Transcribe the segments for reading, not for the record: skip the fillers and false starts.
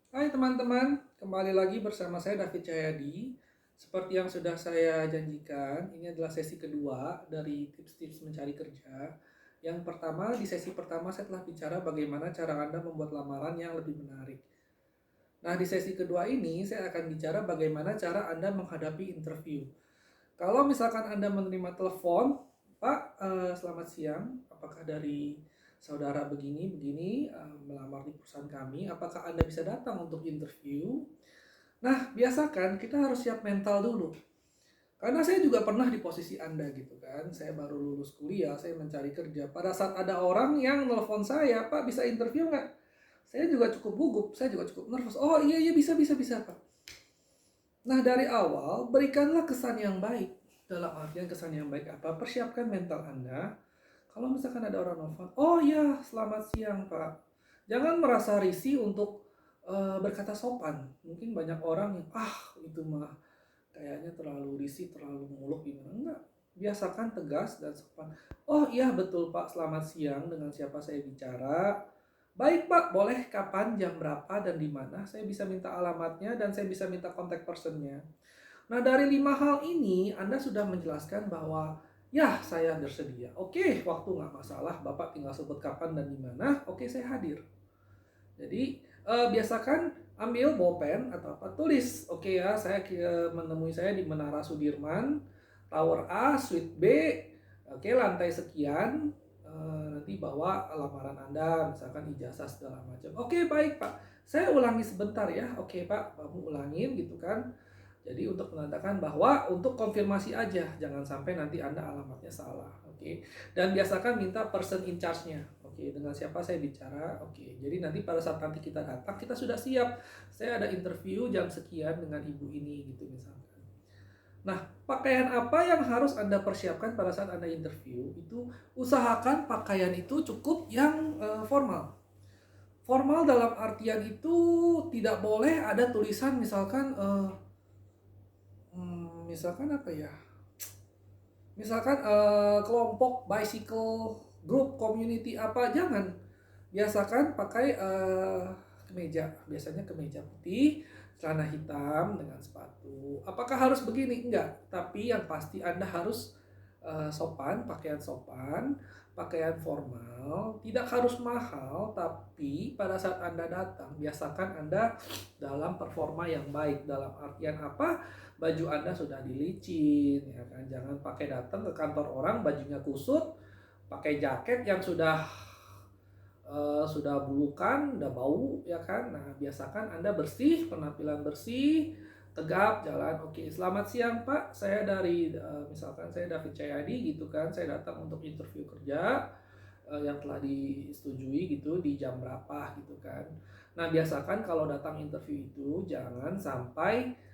Hai teman-teman, kembali lagi bersama saya David Cahyadi. Seperti yang sudah saya janjikan, ini adalah sesi kedua dari tips-tips mencari kerja. Yang pertama, di sesi pertama saya telah bicara bagaimana cara Anda membuat lamaran yang lebih menarik. Nah, di sesi kedua ini saya akan bicara bagaimana cara Anda menghadapi interview. Kalau misalkan Anda menerima telepon, Pak, selamat siang, apakah dari saudara begini-begini melamar di perusahaan kami, apakah Anda bisa datang untuk interview? Nah, biasakan kita harus siap mental dulu. Karena saya juga pernah di posisi Anda gitu kan. Saya baru lulus kuliah, saya mencari kerja. Pada saat ada orang yang nelfon saya, Pak bisa interview nggak? Saya juga cukup gugup, saya juga cukup nervous. Oh iya, iya bisa Pak. Nah dari awal berikanlah kesan yang baik. Dalam artian kesan yang baik apa? Persiapkan mental Anda. Kalau misalkan ada orang nelfon, oh ya selamat siang Pak. Jangan merasa risih untuk berkata sopan. Mungkin banyak orang yang itu mah kayaknya terlalu risih, terlalu muluk gimana. Enggak. Biasakan tegas dan sopan. Oh iya betul Pak, selamat siang, dengan siapa saya bicara? Baik Pak, boleh kapan, jam berapa, dan di mana? Saya bisa minta alamatnya dan saya bisa minta kontak personnya. Nah dari 5 hal ini Anda sudah menjelaskan bahwa ya saya bersedia. Oke, waktu nggak masalah, Bapak tinggal sebut kapan dan di mana. Oke, saya hadir. Jadi biasakan ambil bolpen atau apa, tulis. Oke ya, saya menemui saya di Menara Sudirman, Tower A, Suite B. Oke, lantai sekian. Nanti bawa lamaran Anda, misalkan ijazah segala macam. Oke, baik Pak. Saya ulangi sebentar ya. Oke Pak, kamu ulangin gitu kan. Jadi untuk menandakan bahwa untuk konfirmasi aja, jangan sampai nanti Anda alamatnya salah. Oke. Dan biasakan minta person in charge-nya. Oke, dengan siapa saya bicara. Oke. Jadi nanti pada saat nanti kita datang, kita sudah siap. Saya ada interview jam sekian dengan ibu ini gitu misalkan. Nah, pakaian apa yang harus Anda persiapkan pada saat Anda interview? Itu usahakan pakaian itu cukup yang formal. Formal dalam artian itu tidak boleh ada tulisan misalkan misalkan apa ya? Misalkan kelompok bicycle group community apa, jangan. Biasakan pakai kemeja, biasanya kemeja putih, celana hitam dengan sepatu. Apakah harus begini? Enggak, tapi yang pasti Anda harus sopan, pakaian formal, tidak harus mahal, tapi pada saat Anda datang, biasakan Anda dalam performa yang baik. Dalam artian apa? Baju Anda sudah dilicin, ya kan? Jangan pakai datang ke kantor orang bajunya kusut, pakai jaket yang sudah bulukan, udah bau, ya kan? Nah, biasakan Anda bersih, penampilan bersih, tegap, jalan. Oke, selamat siang Pak. Saya dari misalkan saya David Cahyadi gitu kan. Saya datang untuk interview kerja yang telah disetujui gitu di jam berapa gitu kan. Nah, biasakan kalau datang interview itu jangan sampai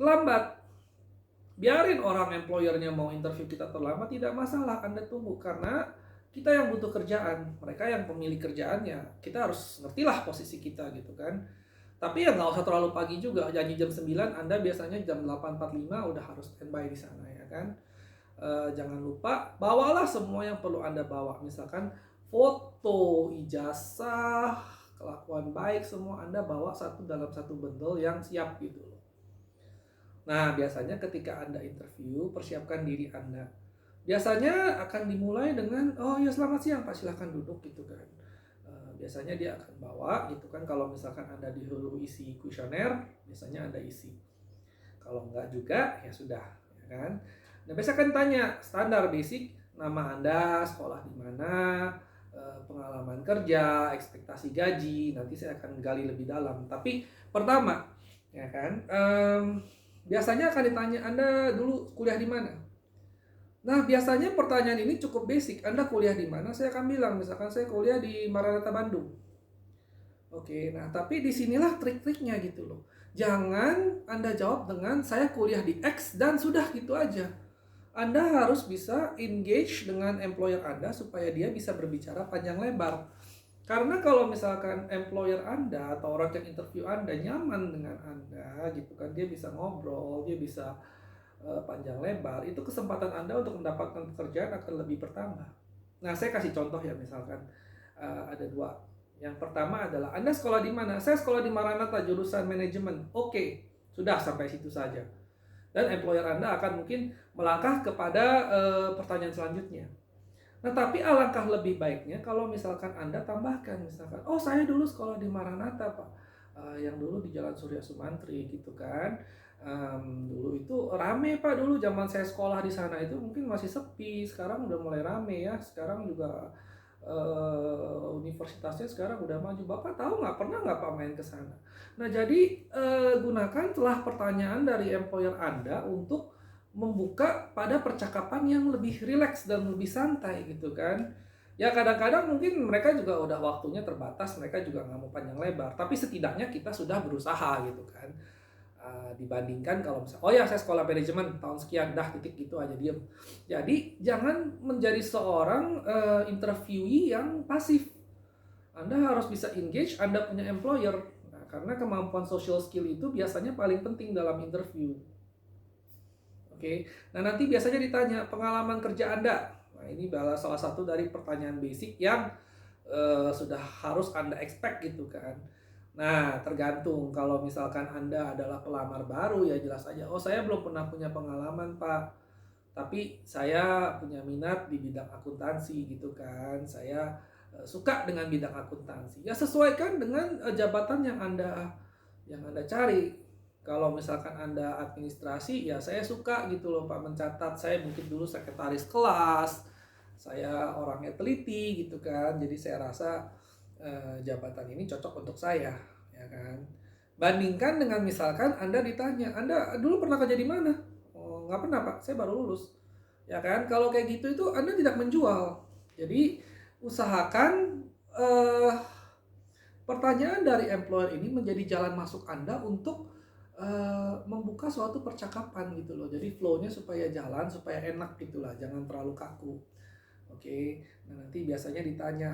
lambat. Biarin orang employernya mau interview kita terlambat, tidak masalah, Anda tunggu. Karena kita yang butuh kerjaan, mereka yang pemilik kerjaannya, kita harus ngertilah posisi kita gitu kan. Tapi ya nggak usah terlalu pagi juga, janji jam 9, Anda biasanya jam 8.45 udah harus standby di sana ya kan. Jangan lupa bawalah semua yang perlu Anda bawa, misalkan foto, ijazah, kelakuan baik, semua Anda bawa satu dalam satu bundle yang siap gitu loh. Nah, biasanya ketika Anda interview, persiapkan diri Anda. Biasanya akan dimulai dengan, oh ya selamat siang Pak, silahkan duduk gitu kan. Biasanya dia akan bawa gitu kan, kalau misalkan Anda disuruh isi kuesioner, biasanya Anda isi. Kalau enggak juga, ya sudah, ya kan. Nah, biasa kan tanya, standar basic, nama Anda, sekolah di mana, pengalaman kerja, ekspektasi gaji, nanti saya akan gali lebih dalam. Tapi pertama, ya kan, biasanya akan ditanya Anda dulu kuliah di mana. Nah biasanya pertanyaan ini cukup basic. Anda kuliah di mana? Saya akan bilang misalkan saya kuliah di Maranatha Bandung. Oke, nah tapi disinilah trik-triknya gitu loh. Jangan Anda jawab dengan saya kuliah di X dan sudah gitu aja. Anda harus bisa engage dengan employer Anda supaya dia bisa berbicara panjang lebar. Karena kalau misalkan employer Anda atau orang yang interview Anda nyaman dengan Anda gitu kan, dia bisa ngobrol, dia bisa panjang lebar, itu kesempatan Anda untuk mendapatkan pekerjaan akan lebih bertambah. Nah, saya kasih contoh ya, misalkan ada dua. Yang pertama adalah Anda sekolah di mana? Saya sekolah di Maranatha jurusan manajemen. Oke, sudah sampai situ saja. Dan employer Anda akan mungkin melangkah kepada pertanyaan selanjutnya. Nah, tapi alangkah lebih baiknya kalau misalkan Anda tambahkan, misalkan, oh saya dulu sekolah di Maranatha Pak, yang dulu di Jalan Surya Sumantri gitu kan. Dulu itu rame Pak, dulu zaman saya sekolah di sana itu mungkin masih sepi, sekarang udah mulai rame ya, sekarang juga universitasnya sekarang udah maju. Bapak tahu nggak, pernah nggak Pak main ke sana? Nah jadi gunakan telah pertanyaan dari employer Anda untuk membuka pada percakapan yang lebih rileks dan lebih santai gitu kan. Ya kadang-kadang mungkin mereka juga udah waktunya terbatas, mereka juga nggak mau panjang lebar, tapi setidaknya kita sudah berusaha gitu kan. Dibandingkan kalau misalnya, oh ya saya sekolah manajemen tahun sekian, dah titik gitu aja diem. Jadi jangan menjadi seorang interviewee yang pasif. Anda harus bisa engage, Anda punya employer. Nah, karena kemampuan social skill itu biasanya paling penting dalam interview. Oke, nah nanti biasanya ditanya pengalaman kerja Anda. Nah ini adalah salah satu dari pertanyaan basic yang sudah harus Anda expect gitu kan. Nah tergantung, kalau misalkan Anda adalah pelamar baru ya jelas aja, oh saya belum pernah punya pengalaman Pak, tapi saya punya minat di bidang akuntansi gitu kan, saya suka dengan bidang akuntansi. Ya sesuaikan dengan jabatan yang Anda cari. Kalau misalkan Anda administrasi, ya saya suka gitu loh Pak mencatat. Saya mungkin dulu sekretaris kelas, saya orangnya teliti gitu kan. Jadi saya rasa jabatan ini cocok untuk saya, ya kan. Bandingkan dengan misalkan Anda ditanya, Anda dulu pernah kerja di mana? Oh, nggak pernah Pak, saya baru lulus. Ya kan, kalau kayak gitu itu Anda tidak menjual. Jadi usahakan pertanyaan dari employer ini menjadi jalan masuk Anda untuk membuka suatu percakapan gitu loh. Jadi flow-nya supaya jalan, supaya enak gitulah, jangan terlalu kaku. Oke, nah nanti biasanya ditanya,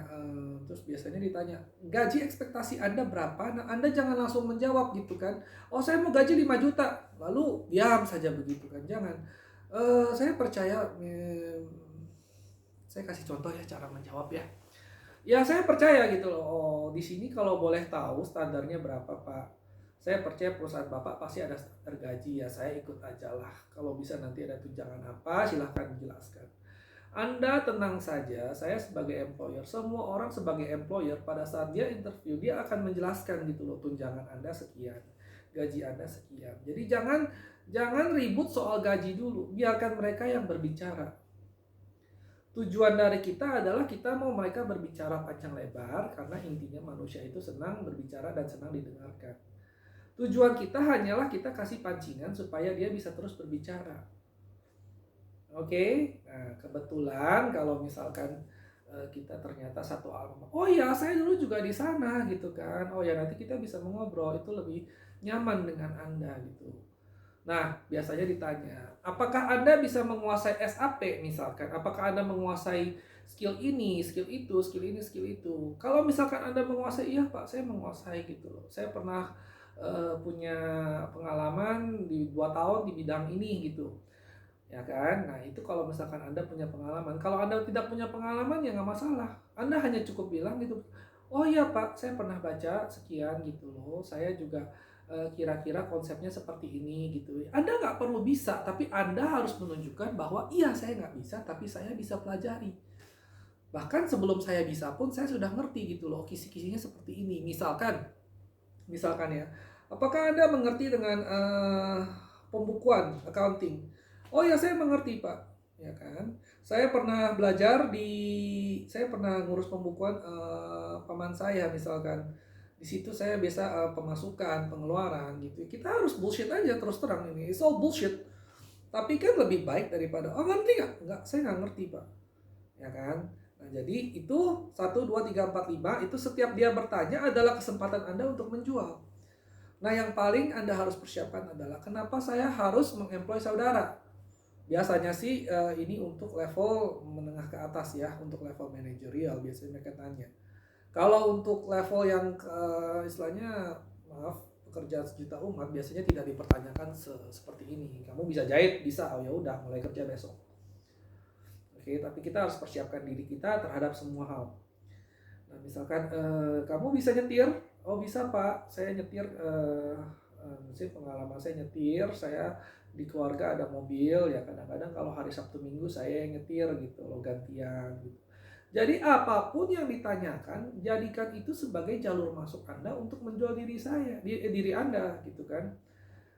terus biasanya ditanya, gaji ekspektasi Anda berapa? Nah Anda jangan langsung menjawab gitu kan. Oh saya mau gaji 5 juta, lalu diam saja begitu kan, jangan. Saya percaya, saya kasih contoh ya cara menjawab ya. Ya saya percaya gitu loh. Oh di sini kalau boleh tahu standarnya berapa Pak? Saya percaya perusahaan Bapak pasti ada standar gaji ya. Saya ikut aja lah. Kalau bisa nanti ada tunjangan apa silahkan jelaskan. Anda tenang saja. Saya sebagai employer, semua orang sebagai employer pada saat dia interview dia akan menjelaskan gitu loh, tunjangan Anda sekian, gaji Anda sekian. Jadi jangan ribut soal gaji dulu. Biarkan mereka yang berbicara. Tujuan dari kita adalah kita mau mereka berbicara panjang lebar, karena intinya manusia itu senang berbicara dan senang didengarkan. Tujuan kita hanyalah kita kasih pancingan supaya dia bisa terus berbicara. Oke, nah kebetulan kalau misalkan kita ternyata satu alma, oh ya saya dulu juga di sana gitu kan, oh ya nanti kita bisa mengobrol, itu lebih nyaman dengan Anda gitu. Nah, biasanya ditanya, apakah Anda bisa menguasai SAP misalkan? Apakah Anda menguasai skill ini, skill itu, skill ini, skill itu? Kalau misalkan Anda menguasai, iya Pak, saya menguasai gitu loh. Saya pernah punya pengalaman di 2 tahun di bidang ini gitu. Ya kan? Nah, itu kalau misalkan Anda punya pengalaman. Kalau Anda tidak punya pengalaman ya nggak masalah. Anda hanya cukup bilang gitu, oh iya Pak, saya pernah baca sekian gitu loh. Saya juga kira-kira konsepnya seperti ini gitu. Anda nggak perlu bisa, tapi Anda harus menunjukkan bahwa iya saya nggak bisa, tapi saya bisa pelajari. Bahkan sebelum saya bisa pun saya sudah ngerti gitu loh, kisi-kisinya seperti ini. Misalkan ya, apakah Anda mengerti dengan pembukuan, accounting? Oh ya saya mengerti Pak, ya kan. Saya pernah ngurus pembukuan paman saya misalkan. Di situ saya biasa pemasukan, pengeluaran gitu. Kita harus bullshit aja terus terang ini. It's all bullshit. Tapi kan lebih baik daripada, oh ngerti nggak? Nggak, saya nggak ngerti Pak. Ya kan? Nah jadi itu 1, 2, 3, 4, 5 itu setiap dia bertanya adalah kesempatan Anda untuk menjual. Nah yang paling Anda harus persiapkan adalah kenapa saya harus mengemploy saudara. Biasanya sih ini untuk level menengah ke atas ya, untuk level manajerial biasanya mereka tanya. Kalau untuk level yang istilahnya, maaf, pekerjaan sejuta umat biasanya tidak dipertanyakan seperti ini. Kamu bisa jahit, bisa, oh ya udah mulai kerja besok. Oke, tapi kita harus persiapkan diri kita terhadap semua hal. Nah, misalkan kamu bisa nyetir, oh bisa Pak, saya nyetir, misalnya pengalaman saya nyetir, saya di keluarga ada mobil, ya kadang-kadang kalau hari Sabtu Minggu saya yang nyetir gitu loh, gantian gitu. Jadi apapun yang ditanyakan, jadikan itu sebagai jalur masuk Anda untuk menjual diri saya, diri Anda gitu kan.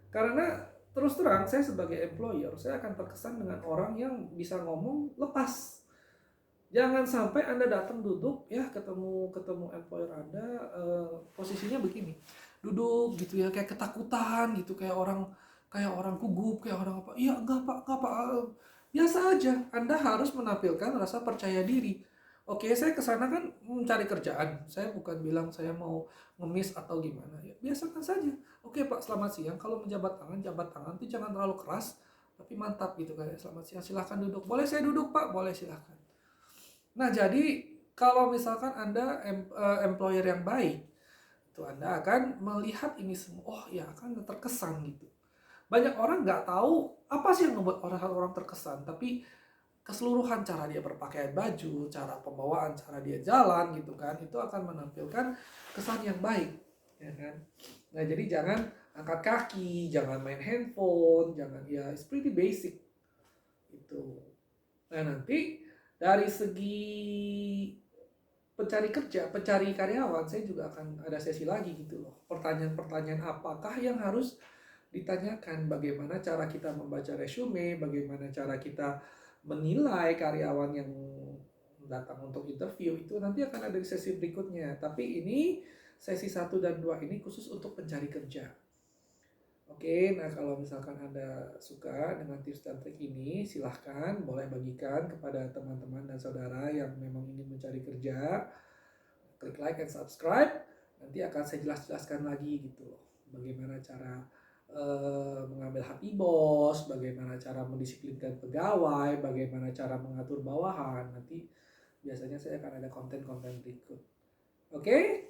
Karena terus terang saya sebagai employer, saya akan terkesan dengan orang yang bisa ngomong lepas. Jangan sampai Anda datang duduk ya ketemu ketemu employer Anda, posisinya begini. Duduk gitu ya kayak ketakutan gitu, kayak orang gugup, kayak orang apa. Iya, enggak Pak. Biasa aja. Anda harus menampilkan rasa percaya diri. Oke, saya ke sana kan mencari kerjaan. Saya bukan bilang saya mau ngemis atau gimana ya. Biasakan saja. Oke Pak, selamat siang. Kalau jabat tangan itu jangan terlalu keras, tapi mantap gitu kan ya. Selamat siang, silahkan duduk. Boleh saya duduk Pak? Boleh, silahkan. Nah, jadi kalau misalkan Anda employer yang baik, itu Anda akan melihat ini semua. Oh ya, akan terkesan gitu. Banyak orang nggak tahu apa sih yang membuat orang-orang terkesan, tapi keseluruhan cara dia berpakaian baju, cara pembawaan, cara dia jalan gitu kan, itu akan menampilkan kesan yang baik, ya kan. Nah, jadi jangan angkat kaki, jangan main handphone, jangan, ya it's pretty basic itu. Nah, nanti dari segi pencari karyawan, saya juga akan ada sesi lagi gitu loh. Pertanyaan-pertanyaan apakah yang harus ditanyakan, bagaimana cara kita membaca resume, bagaimana cara kita menilai karyawan yang datang untuk interview, itu nanti akan ada di sesi berikutnya. Tapi ini sesi 1 dan 2 ini khusus untuk pencari kerja. Oke, nah kalau misalkan Anda suka dengan tips dan trik ini, silahkan boleh bagikan kepada teman-teman dan saudara yang memang ingin mencari kerja. Klik like and subscribe, nanti akan saya jelaskan lagi gitu loh. Bagaimana cara mengambil hati bos, bagaimana cara mendisiplinkan pegawai, bagaimana cara mengatur bawahan. Nanti biasanya saya akan ada konten-konten berikut. Oke?